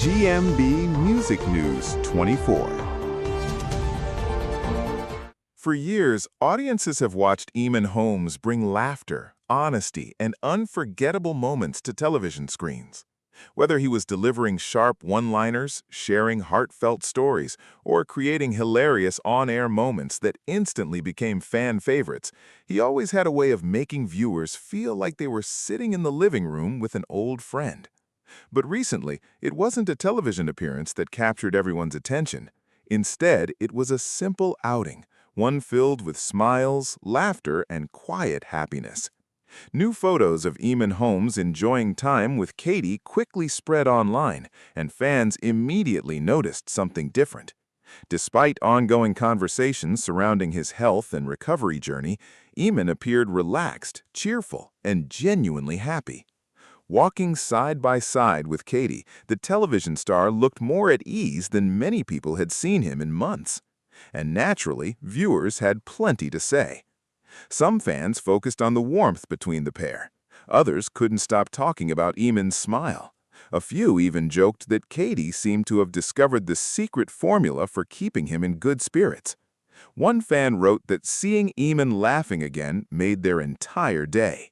GMB Music News 24. For years, audiences have watched Eamonn Holmes bring laughter, honesty, and unforgettable moments to television screens. Whether he was delivering sharp one-liners, sharing heartfelt stories, or creating hilarious on-air moments that instantly became fan favorites, he always had a way of making viewers feel like they were sitting in the living room with an old friend. But recently, it wasn't a television appearance that captured everyone's attention. Instead, it was a simple outing, one filled with smiles, laughter, and quiet happiness. New photos of Eamonn Holmes enjoying time with Katie quickly spread online, and fans immediately noticed something different. Despite ongoing conversations surrounding his health and recovery journey, Eamonn appeared relaxed, cheerful, and genuinely happy. Walking side by side with Katie, the television star looked more at ease than many people had seen him in months. And naturally, viewers had plenty to say. Some fans focused on the warmth between the pair. Others couldn't stop talking about Eamonn's smile. A few even joked that Katie seemed to have discovered the secret formula for keeping him in good spirits. One fan wrote that seeing Eamonn laughing again made their entire day.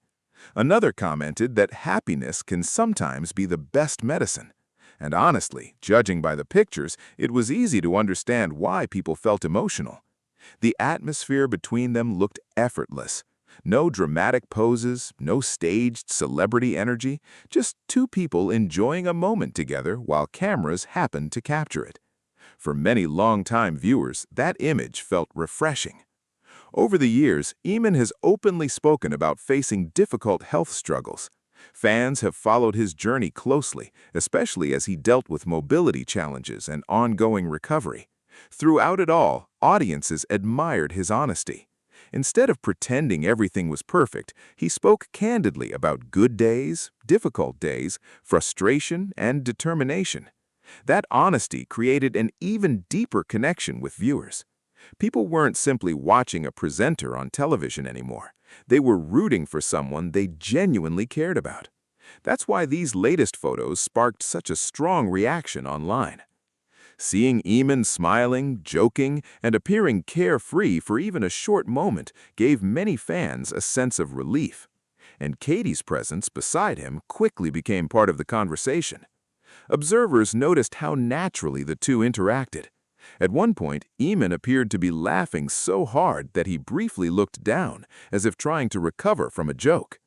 Another commented that happiness can sometimes be the best medicine. And honestly, judging by the pictures, it was easy to understand why people felt emotional. The atmosphere between them looked effortless. No dramatic poses, no staged celebrity energy, just two people enjoying a moment together while cameras happened to capture it. For many longtime viewers, that image felt refreshing. Over the years, Eamonn has openly spoken about facing difficult health struggles. Fans have followed his journey closely, especially as he dealt with mobility challenges and ongoing recovery. Throughout it all, audiences admired his honesty. Instead of pretending everything was perfect, he spoke candidly about good days, difficult days, frustration, and determination. That honesty created an even deeper connection with viewers. People weren't simply watching a presenter on television anymore. They were rooting for someone they genuinely cared about. That's why these latest photos sparked such a strong reaction online. Seeing Eamonn smiling, joking, and appearing carefree for even a short moment gave many fans a sense of relief. And Katie's presence beside him quickly became part of the conversation. Observers noticed how naturally the two interacted. At one point, Eamonn appeared to be laughing so hard that he briefly looked down, as if trying to recover from a joke.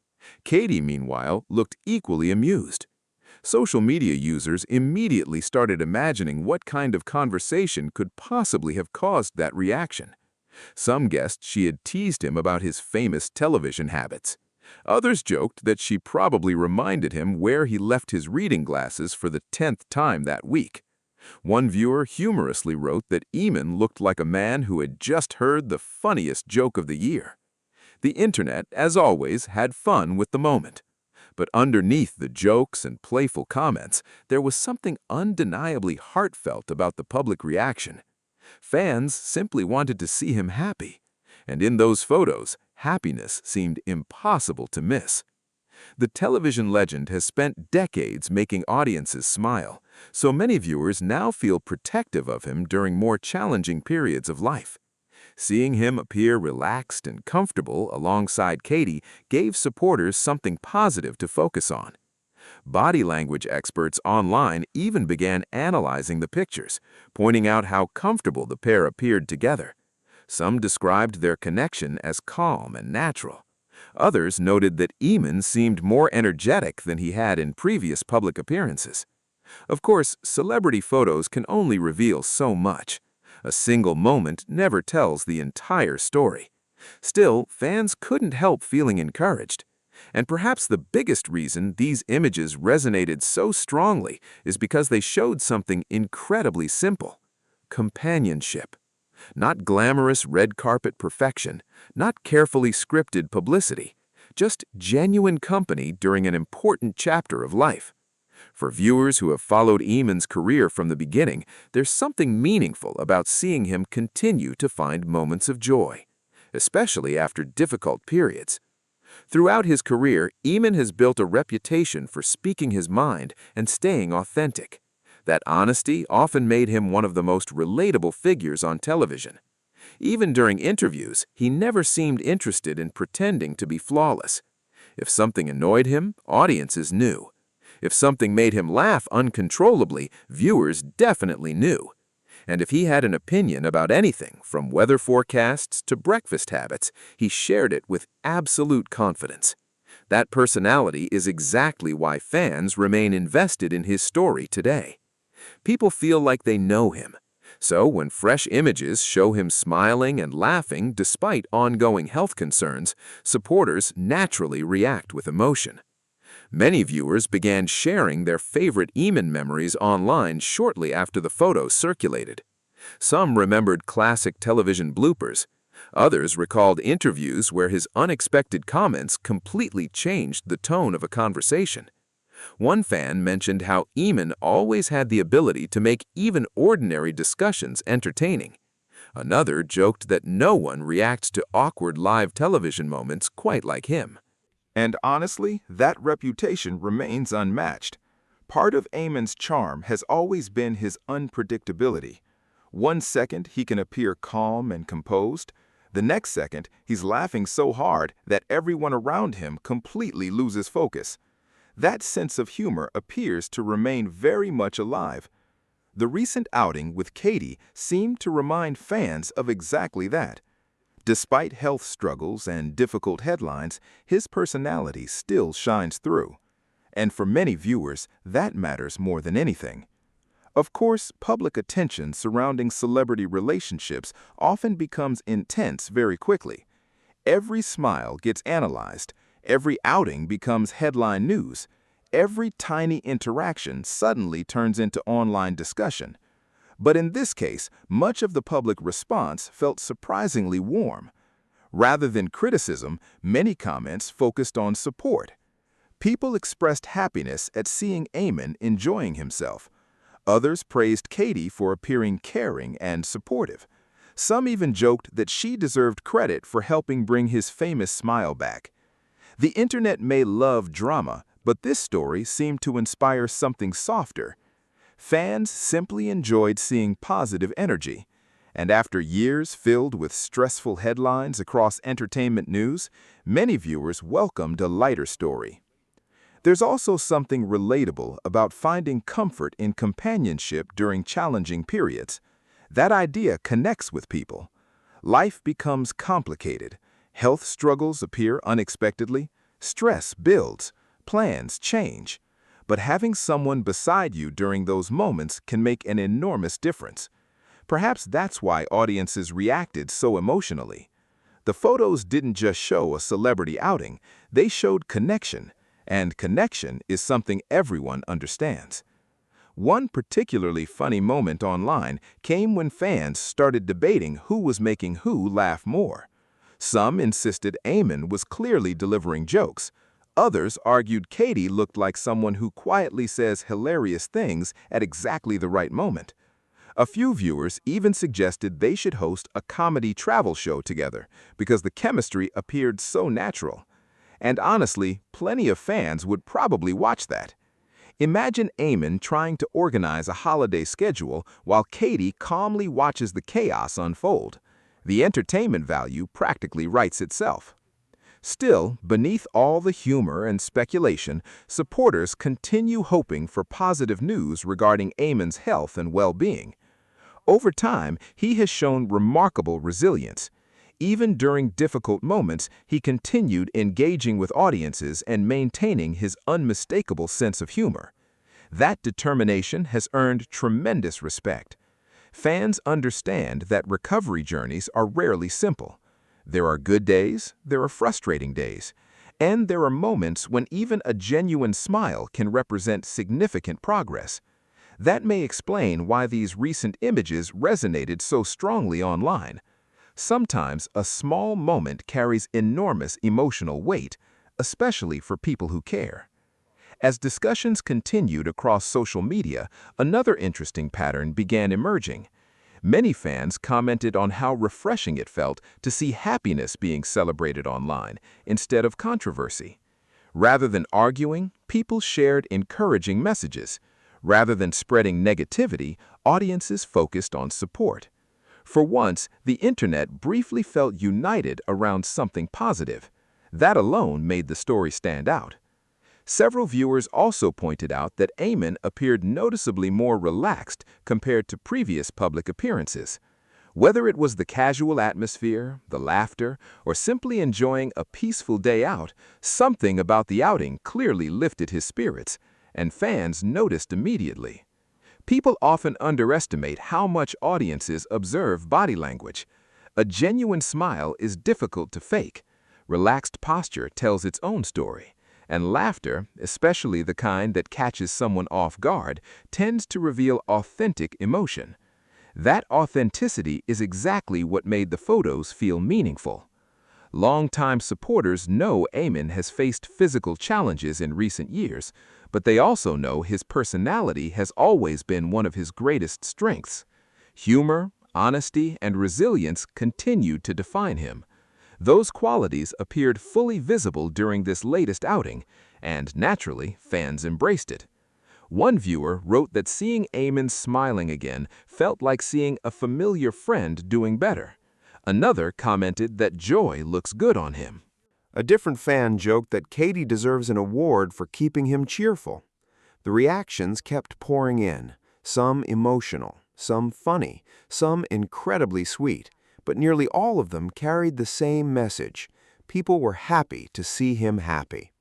Katie, meanwhile, looked equally amused. Social media users immediately started imagining what kind of conversation could possibly have caused that reaction. Some guessed she had teased him about his famous television habits. Others joked that she probably reminded him where he left his reading glasses for the 10th time that week. One viewer humorously wrote that Eamonn looked like a man who had just heard the funniest joke of the year. The internet, as always, had fun with the moment. But underneath the jokes and playful comments, there was something undeniably heartfelt about the public reaction. Fans simply wanted to see him happy. And in those photos, happiness seemed impossible to miss. The television legend has spent decades making audiences smile, so many viewers now feel protective of him during more challenging periods of life. Seeing him appear relaxed and comfortable alongside Katie gave supporters something positive to focus on. Body language experts online even began analyzing the pictures, pointing out how comfortable the pair appeared together. Some described their connection as calm and natural. Others noted that Eamonn seemed more energetic than he had in previous public appearances. Of course, celebrity photos can only reveal so much. A single moment never tells the entire story. Still, fans couldn't help feeling encouraged. And perhaps the biggest reason these images resonated so strongly is because they showed something incredibly simple: companionship. Not glamorous red carpet perfection, not carefully scripted publicity, just genuine company during an important chapter of life. For viewers who have followed Eamonn's career from the beginning, there's something meaningful about seeing him continue to find moments of joy, especially after difficult periods. Throughout his career, Eamonn has built a reputation for speaking his mind and staying authentic. That honesty often made him one of the most relatable figures on television. Even during interviews, he never seemed interested in pretending to be flawless. If something annoyed him, audiences knew. If something made him laugh uncontrollably, viewers definitely knew. And if he had an opinion about anything, from weather forecasts to breakfast habits, he shared it with absolute confidence. That personality is exactly why fans remain invested in his story today. People feel like they know him. So when fresh images show him smiling and laughing despite ongoing health concerns, supporters naturally react with emotion. Many viewers began sharing their favorite Eamonn memories online shortly after the photos circulated. Some remembered classic television bloopers. Others recalled interviews where his unexpected comments completely changed the tone of a conversation. One fan mentioned how Eamonn always had the ability to make even ordinary discussions entertaining. Another joked that no one reacts to awkward live television moments quite like him. And honestly, that reputation remains unmatched. Part of Eamonn's charm has always been his unpredictability. One second, he can appear calm and composed. The next second, he's laughing so hard that everyone around him completely loses focus. That sense of humor appears to remain very much alive. The recent outing with Katie seemed to remind fans of exactly that. Despite health struggles and difficult headlines, his personality still shines through. And for many viewers, that matters more than anything. Of course, public attention surrounding celebrity relationships often becomes intense very quickly. Every smile gets analyzed, every outing becomes headline news, every tiny interaction suddenly turns into online discussion. But in this case, much of the public response felt surprisingly warm. Rather than criticism, many comments focused on support. People expressed happiness at seeing Eamonn enjoying himself. Others praised Katie for appearing caring and supportive. Some even joked that she deserved credit for helping bring his famous smile back. The internet may love drama, but this story seemed to inspire something softer. Fans simply enjoyed seeing positive energy. And after years filled with stressful headlines across entertainment news, many viewers welcomed a lighter story. There's also something relatable about finding comfort in companionship during challenging periods. That idea connects with people. Life becomes complicated. Health struggles appear unexpectedly. Stress builds. Plans change. But having someone beside you during those moments can make an enormous difference. Perhaps that's why audiences reacted so emotionally. The photos didn't just show a celebrity outing, they showed connection. And connection is something everyone understands. One particularly funny moment online came when fans started debating who was making who laugh more. Some insisted Eamonn was clearly delivering jokes. Others argued Katie looked like someone who quietly says hilarious things at exactly the right moment. A few viewers even suggested they should host a comedy travel show together because the chemistry appeared so natural. And honestly, plenty of fans would probably watch that. Imagine Eamonn trying to organize a holiday schedule while Katie calmly watches the chaos unfold. The entertainment value practically writes itself. Still, beneath all the humor and speculation, supporters continue hoping for positive news regarding Eamonn's health and well-being. Over time, he has shown remarkable resilience. Even during difficult moments, he continued engaging with audiences and maintaining his unmistakable sense of humor. That determination has earned tremendous respect. Fans understand that recovery journeys are rarely simple. There are good days, there are frustrating days, and there are moments when even a genuine smile can represent significant progress. That may explain why these recent images resonated so strongly online. Sometimes a small moment carries enormous emotional weight, especially for people who care. As discussions continued across social media, another interesting pattern began emerging. Many fans commented on how refreshing it felt to see happiness being celebrated online instead of controversy. Rather than arguing, people shared encouraging messages. Rather than spreading negativity, audiences focused on support. For once, the internet briefly felt united around something positive. That alone made the story stand out. Several viewers also pointed out that Eamonn appeared noticeably more relaxed compared to previous public appearances. Whether it was the casual atmosphere, the laughter, or simply enjoying a peaceful day out, something about the outing clearly lifted his spirits, and fans noticed immediately. People often underestimate how much audiences observe body language. A genuine smile is difficult to fake. Relaxed posture tells its own story. And laughter, especially the kind that catches someone off guard, tends to reveal authentic emotion. That authenticity is exactly what made the photos feel meaningful. Longtime supporters know Eamonn has faced physical challenges in recent years, but they also know his personality has always been one of his greatest strengths. Humor, honesty, and resilience continued to define him. Those qualities appeared fully visible during this latest outing, and naturally, fans embraced it. One viewer wrote that seeing Eamonn smiling again felt like seeing a familiar friend doing better. Another commented that joy looks good on him. A different fan joked that Katie deserves an award for keeping him cheerful. The reactions kept pouring in, some emotional, some funny, some incredibly sweet, but nearly all of them carried the same message. People were happy to see him happy.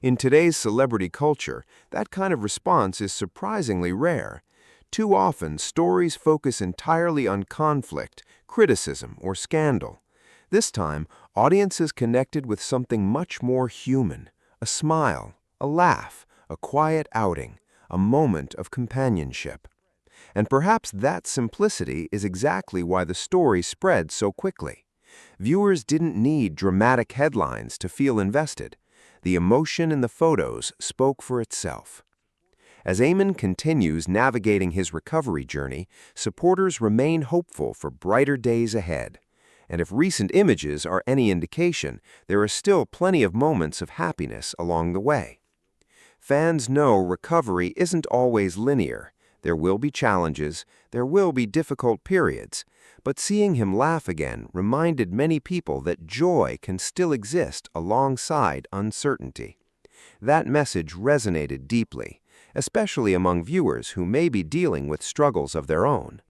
In today's celebrity culture, that kind of response is surprisingly rare. Too often, stories focus entirely on conflict, criticism, or scandal. This time, audiences connected with something much more human: a smile, a laugh, a quiet outing, a moment of companionship. And perhaps that simplicity is exactly why the story spread so quickly. Viewers didn't need dramatic headlines to feel invested. The emotion in the photos spoke for itself. As Eamonn continues navigating his recovery journey, supporters remain hopeful for brighter days ahead. And if recent images are any indication, there are still plenty of moments of happiness along the way. Fans know recovery isn't always linear. There will be challenges, there will be difficult periods, but seeing him laugh again reminded many people that joy can still exist alongside uncertainty. That message resonated deeply, especially among viewers who may be dealing with struggles of their own.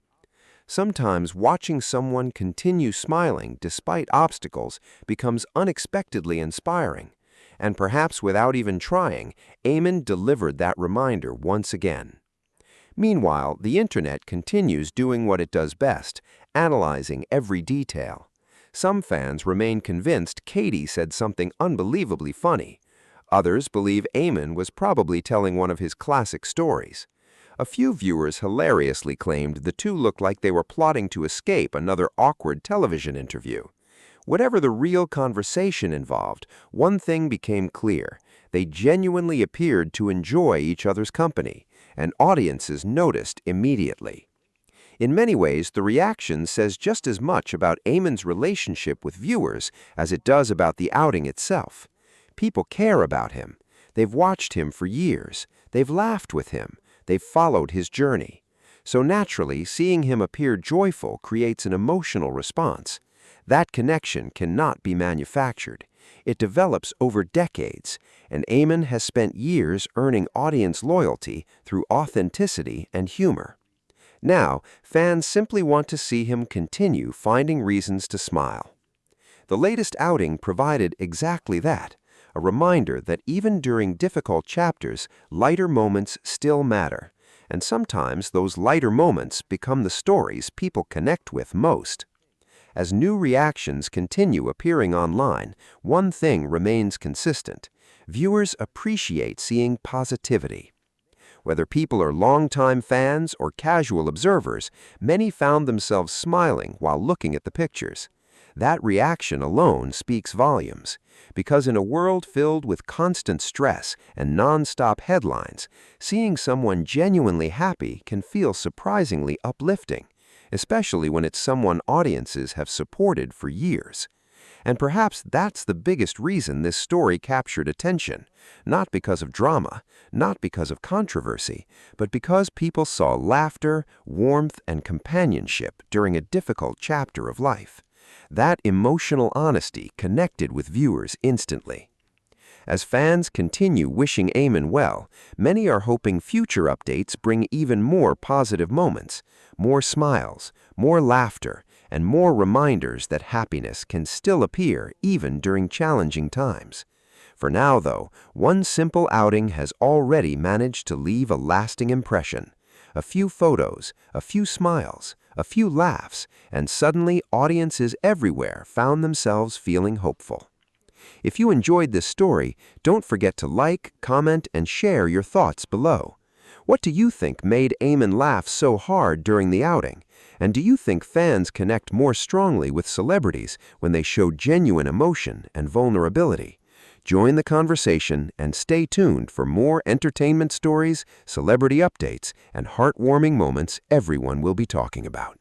Sometimes watching someone continue smiling despite obstacles becomes unexpectedly inspiring, and perhaps without even trying, Eamonn delivered that reminder once again. Meanwhile, the internet continues doing what it does best, analyzing every detail. Some fans remain convinced Katie said something unbelievably funny. Others believe Eamonn was probably telling one of his classic stories. A few viewers hilariously claimed the two looked like they were plotting to escape another awkward television interview. Whatever the real conversation involved, one thing became clear: they genuinely appeared to enjoy each other's company, and audiences noticed immediately. In many ways, the reaction says just as much about Eamonn's relationship with viewers as it does about the outing itself. People care about him. They've watched him for years. They've laughed with him. They've followed his journey. So naturally, seeing him appear joyful creates an emotional response. That connection cannot be manufactured. It develops over decades, and Eamonn has spent years earning audience loyalty through authenticity and humor. Now, fans simply want to see him continue finding reasons to smile. The latest outing provided exactly that, a reminder that even during difficult chapters, lighter moments still matter, and sometimes those lighter moments become the stories people connect with most. As new reactions continue appearing online, one thing remains consistent: viewers appreciate seeing positivity. Whether people are longtime fans or casual observers, many found themselves smiling while looking at the pictures. That reaction alone speaks volumes, because in a world filled with constant stress and non-stop headlines, seeing someone genuinely happy can feel surprisingly uplifting, especially when it's someone audiences have supported for years. And perhaps that's the biggest reason this story captured attention, not because of drama, not because of controversy, but because people saw laughter, warmth, and companionship during a difficult chapter of life. That emotional honesty connected with viewers instantly. As fans continue wishing Eamonn well, many are hoping future updates bring even more positive moments, more smiles, more laughter, and more reminders that happiness can still appear even during challenging times. For now, though, one simple outing has already managed to leave a lasting impression. A few photos, a few smiles, a few laughs, and suddenly audiences everywhere found themselves feeling hopeful. If you enjoyed this story, don't forget to like, comment, and share your thoughts below. What do you think made Eamonn laugh so hard during the outing? And do you think fans connect more strongly with celebrities when they show genuine emotion and vulnerability? Join the conversation and stay tuned for more entertainment stories, celebrity updates, and heartwarming moments everyone will be talking about.